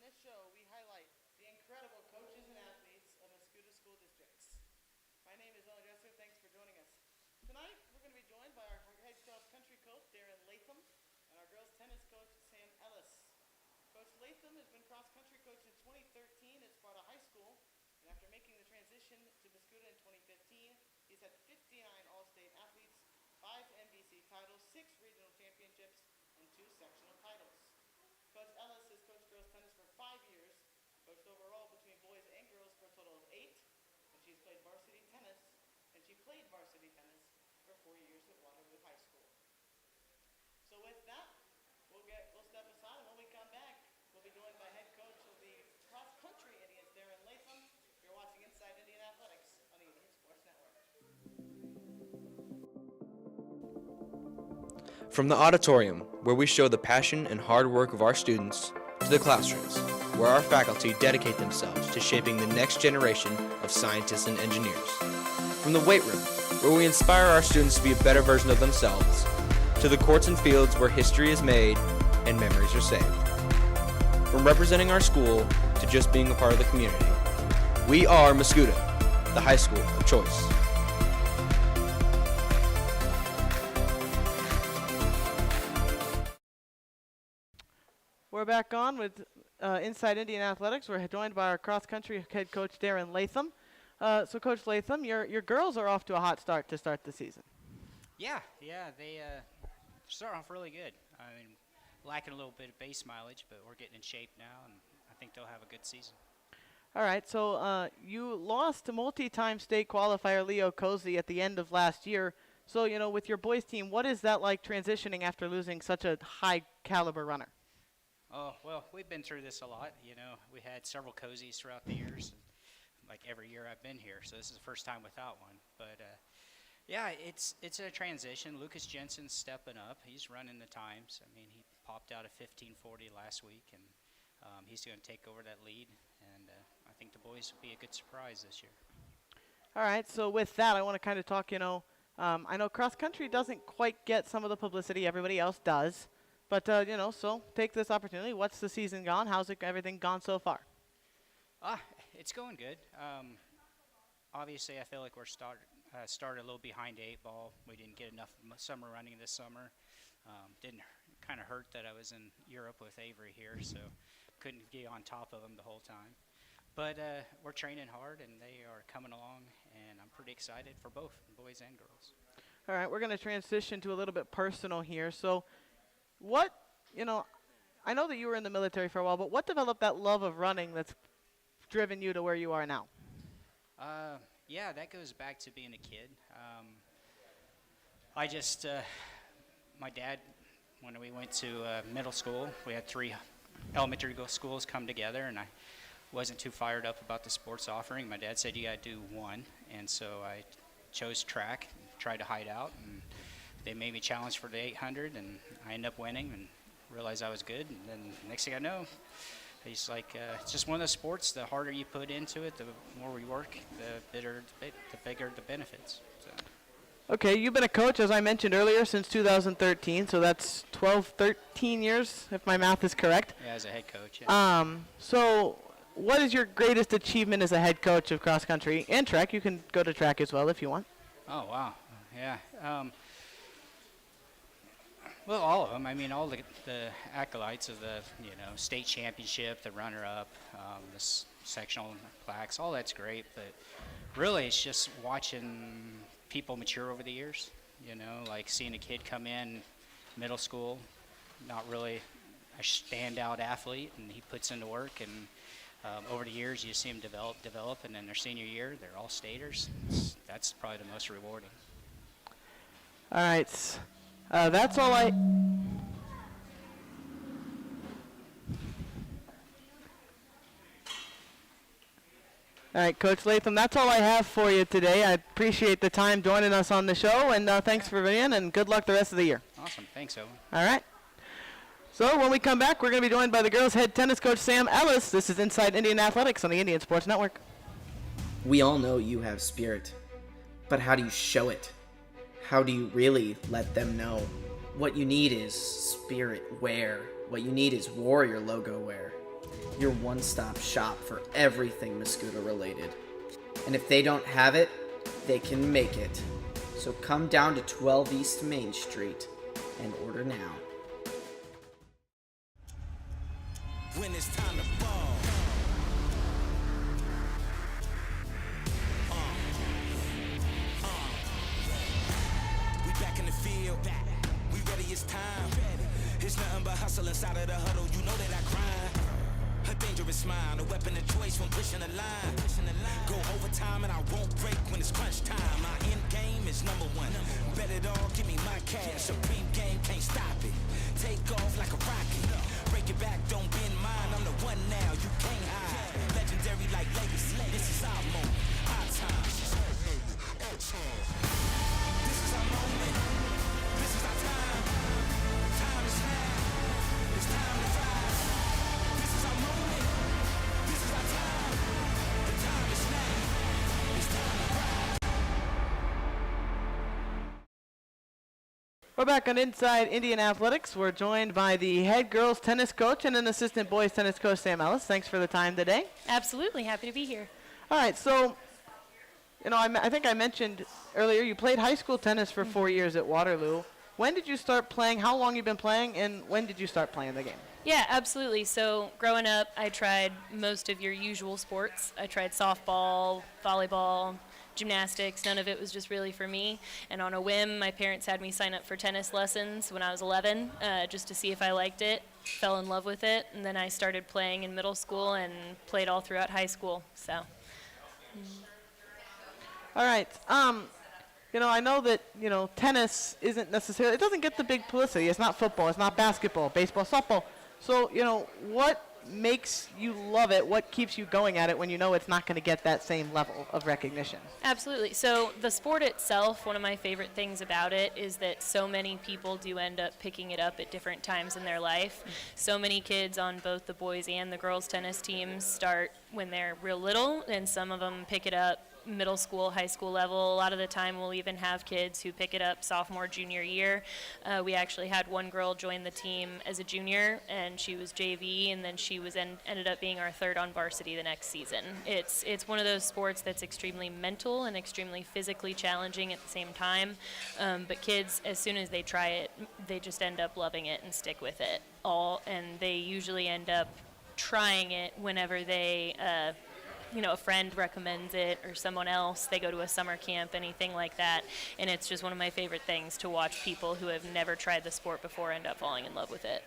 this show, we highlight the incredible coaches and athletes of Muscuda school districts. My name is Ellis. Thanks for joining us. Tonight, we're going to be joined by our head cross-country coach, Darren Latham, and our girls tennis coach, Sam Ellis. Coach Latham has been cross-country coach since 2013 at Sparta High School, and after making the transition to Muscuda in 2015, he's had 59 All-State athletes, 5 MVC titles, 6 regional championships, and 2 sectional titles. Coach Ellis has coached girls tennis for 5 years, coached overall between boys and girls for a total of 8, and she's played varsity tennis, and she played varsity tennis for 4 years at Waterloo High School. So with that, we'll step aside, and when we come back, we'll be joined by head coach of the cross-country Indians, Darren Latham. You're watching Inside Indian Athletics on the Indian Sports Network. From the auditorium, where we show the passion and hard work of our students, to the classrooms, where our faculty dedicate themselves to shaping the next generation of scientists and engineers. From the weight room, where we inspire our students to be a better version of themselves, to the courts and fields where history is made and memories are saved. From representing our school to just being a part of the community, we are Muscuda, the high school of choice. We're back on with Inside Indian Athletics. We're joined by our cross-country head coach, Darren Latham. So, Coach Latham, your girls are off to a hot start to start the season. Yeah, they start off really good. I mean, lacking a little bit of base mileage, but we're getting in shape now, and I think they'll have a good season. All right, so you lost to multi-time state qualifier Leo Cozy at the end of last year. So, with your boys team, what is that like transitioning after losing such a high-caliber runner? Oh, well, we've been through this a lot. We had several cozies throughout the years, and like every year I've been here, so this is the first time without one. But, yeah, it's a transition. Lucas Jensen's stepping up. He's running the times. I mean, he popped out a 15:40 last week, and he's going to take over that lead, and I think the boys will be a good surprise this year. All right, so with that, I want to kind of talk, I know cross-country doesn't quite get some of the publicity everybody else does. But, so take this opportunity. What's the season gone? How's everything gone so far? It's going good. Obviously, I feel like we're started a little behind the 8 ball. We didn't get enough summer running this summer. Didn't kind of hurt that I was in Europe with Avery here, so couldn't get on top of them the whole time. But we're training hard, and they are coming along, and I'm pretty excited for both boys and girls. All right, we're going to transition to a little bit personal here. So, I know that you were in the military for a while, but what developed that love of running that's driven you to where you are now? Yeah, that goes back to being a kid. My dad, when we went to middle school, we had 3 elementary schools come together, and I wasn't too fired up about the sports offering. My dad said, you got to do one, and so I chose track, and tried to hide out, and they made me challenge for the 800, and I ended up winning and realized I was good. And then next thing I know, he's like, it's just one of those sports. The harder you put into it, the more we work, the bigger the benefits. So. Okay, you've been a coach, as I mentioned earlier, since 2013, so that's 13 years, if my math is correct. Yeah, as a head coach. Yeah. So what is your greatest achievement as a head coach of cross-country and track? You can go to track as well if you want. Oh, wow. Yeah. Well, all of them. I mean, all the acolytes of the state championship, the runner-up, the sectional plaques, all that's great. But really, it's just watching people mature over the years. Like seeing a kid come in middle school, not really a standout athlete, and he puts into work. And over the years, you see him develop, and then their senior year, they're all staters. That's probably the most rewarding. All right. That's all I... All right, Coach Latham, that's all I have for you today. I appreciate the time joining us on the show, and thanks for being in, and good luck the rest of the year. Awesome. Thanks, Owen. All right. So when we come back, we're going to be joined by the girls' head tennis coach, Sam Ellis. This is Inside Indian Athletics on the Indian Sports Network. We all know you have spirit, but how do you show it? How do you really let them know? What you need is spirit wear. What you need is warrior logo wear. your one-stop shop for everything Muscuda related. And if they don't have it, they can make it. So come down to 12 East Main Street and order now. When it's time to ball. We back in the field. We ready, it's time. It's nothing but hustle inside of the huddle. You know that I grind. A dangerous mind, a weapon of choice when pushing the line. Go overtime and I won't break when it's crunch time. My end game is number one. Bet it all, give me my cash. Supreme game, can't stop it. Take off like a rocket. Break it back, don't bend mine. I'm the one now, you can't hide. Legendary like legacy. This is our moment, our time. This is our moment. This is our time. Time is now. It's time to rise. This is our moment. This is our time. The time is now. It's time to rise. We're back on Inside Indian Athletics. We're joined by the head girls tennis coach and an assistant boys tennis coach, Sam Ellis. Thanks for the time today. Absolutely. Happy to be here. All right, so, I think I mentioned earlier you played high school tennis for 4 years at Waterloo. When did you start playing? How long you been playing? And when did you start playing the game? Yeah, absolutely. So growing up, I tried most of your usual sports. I tried softball, volleyball, gymnastics. None of it was just really for me. And on a whim, my parents had me sign up for tennis lessons when I was 11, just to see if I liked it. Fell in love with it, and then I started playing in middle school and played all throughout high school. So. All right. I know that, tennis isn't necessarily, it doesn't get the big publicity. It's not football. It's not basketball, baseball, softball. So, what makes you love it? What keeps you going at it when you know it's not going to get that same level of recognition? Absolutely. So the sport itself, one of my favorite things about it is that so many people do end up picking it up at different times in their life. So many kids on both the boys and the girls tennis teams start when they're real little, and some of them pick it up middle school, high school level. A lot of the time we'll even have kids who pick it up sophomore, junior year. We actually had one girl join the team as a junior, and she was JV, and then she was ended up being our third on varsity the next season. It's one of those sports that's extremely mental and extremely physically challenging at the same time. But kids, as soon as they try it, they just end up loving it and stick with it all, and they usually end up trying it whenever they a friend recommends it or someone else, they go to a summer camp, anything like that. And it's just one of my favorite things to watch people who have never tried the sport before end up falling in love with it.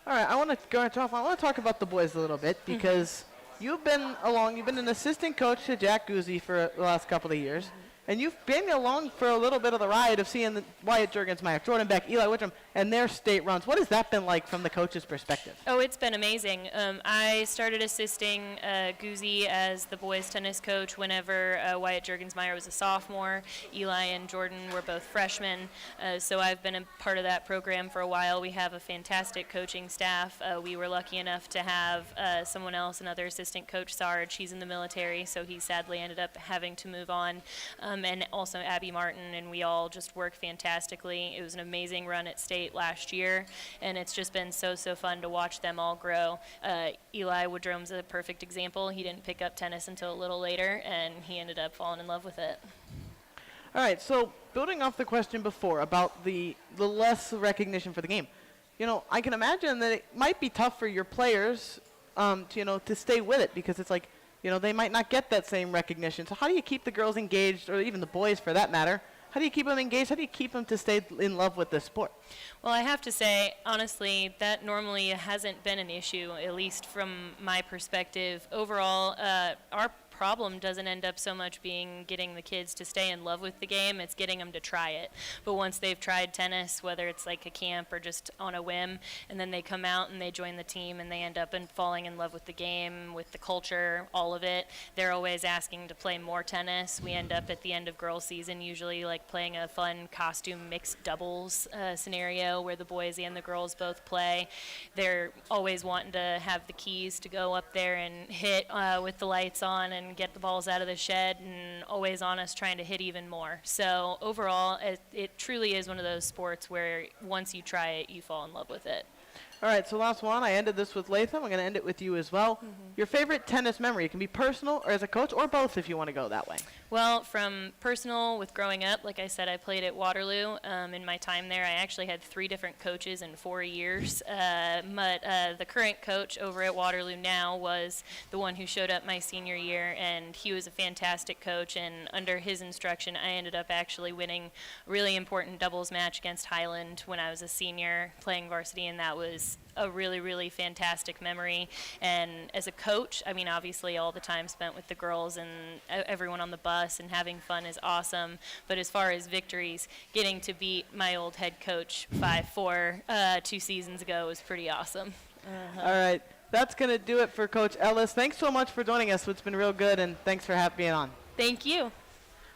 All right, I want to talk about the boys a little bit because you've been an assistant coach to Jack Guzzi for the last couple of years. And you've been along for a little bit of the ride of seeing Wyatt Jurgensmeyer, Jordan Beck, Eli Wittram, and their state runs. What has that been like from the coach's perspective? Oh, it's been amazing. I started assisting Guzzi as the boys tennis coach whenever Wyatt Jurgensmeyer was a sophomore. Eli and Jordan were both freshmen. So I've been a part of that program for a while. We have a fantastic coaching staff. We were lucky enough to have someone else, another assistant coach, Sarge. He's in the military, so he sadly ended up having to move on. And also Abby Martin, and we all just work fantastically. It was an amazing run at state last year, and it's just been so fun to watch them all grow. Eli Woodrum's a perfect example. He didn't pick up tennis until a little later, and he ended up falling in love with it. All right, so building off the question before about the less recognition for the game, I can imagine that it might be tough for your players to stay with it because it's like, they might not get that same recognition. So how do you keep the girls engaged, or even the boys for that matter? How do you keep them engaged? How do you keep them to stay in love with the sport? Well, I have to say, honestly, that normally hasn't been an issue, at least from my perspective. Overall, our problem doesn't end up so much being getting the kids to stay in love with the game, it's getting them to try it. But once they've tried tennis, whether it's like a camp or just on a whim, and then they come out and they join the team and they end up falling in love with the game, with the culture, all of it, they're always asking to play more tennis. We end up at the end of girls season usually like playing a fun costume mixed doubles scenario where the boys and the girls both play. They're always wanting to have the keys to go up there and hit with the lights on and get the balls out of the shed, and always on us trying to hit even more. So overall, it truly is one of those sports where once you try it, you fall in love with it. All right, so last one. I ended this with Latham. I'm going to end it with you as well. Your favorite tennis memory. It can be personal or as a coach or both if you want to go that way. Well, from personal with growing up, like I said, I played at Waterloo. In my time there, I actually had 3 different coaches in 4 years. But the current coach over at Waterloo now was the one who showed up my senior year, and he was a fantastic coach. And under his instruction, I ended up actually winning a really important doubles match against Highland when I was a senior playing varsity, and that was a really, really fantastic memory. And as a coach, I mean, obviously all the time spent with the girls and everyone on the bus and having fun is awesome. But as far as victories, getting to beat my old head coach 5-4 2 seasons ago was pretty awesome. All right, that's going to do it for Coach Ellis. Thanks so much for joining us. It's been real good, and thanks for being on. Thank you. All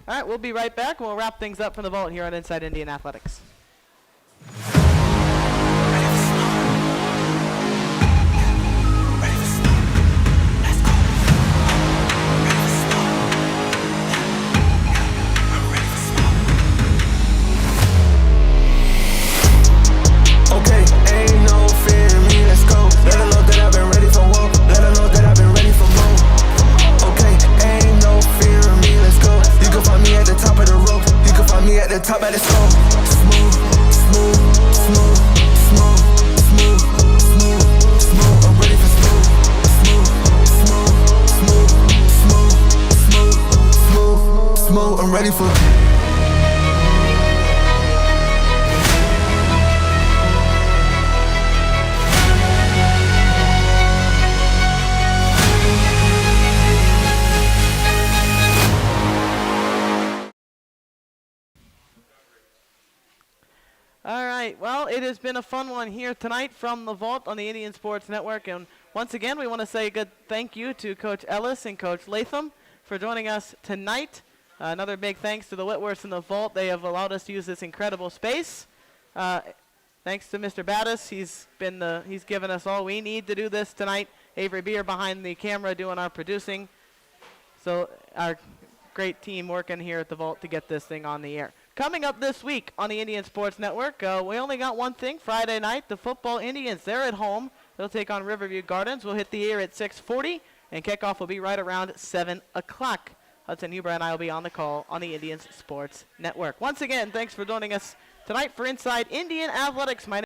right, we'll be right back. We'll wrap things up from the vault here on Inside Indian Athletics. Top of the song, smooth, smooth, smooth, smooth, smooth, smooth, smooth. I'm ready for smooth, smooth, smooth, smooth, smooth, smooth, smooth, smooth. I'm ready for. All right, well, it has been a fun one here tonight from the vault on the Indian Sports Network. And once again, we want to say a good thank you to Coach Ellis and Coach Latham for joining us tonight. Another big thanks to the Whitworths in the vault. They have allowed us to use this incredible space. Thanks to Mr. Battis. He's given us all we need to do this tonight. Avery Beer behind the camera doing our producing. So our great team working here at the vault to get this thing on the air. Coming up this week on the Indian Sports Network, we only got one thing. Friday night, the football Indians, they're at home. They'll take on Riverview Gardens. We'll hit the air at 6:40, and kickoff will be right around 7 o'clock. Hudson Huber and I will be on the call on the Indians Sports Network. Once again, thanks for joining us tonight for Inside Indian Athletics. My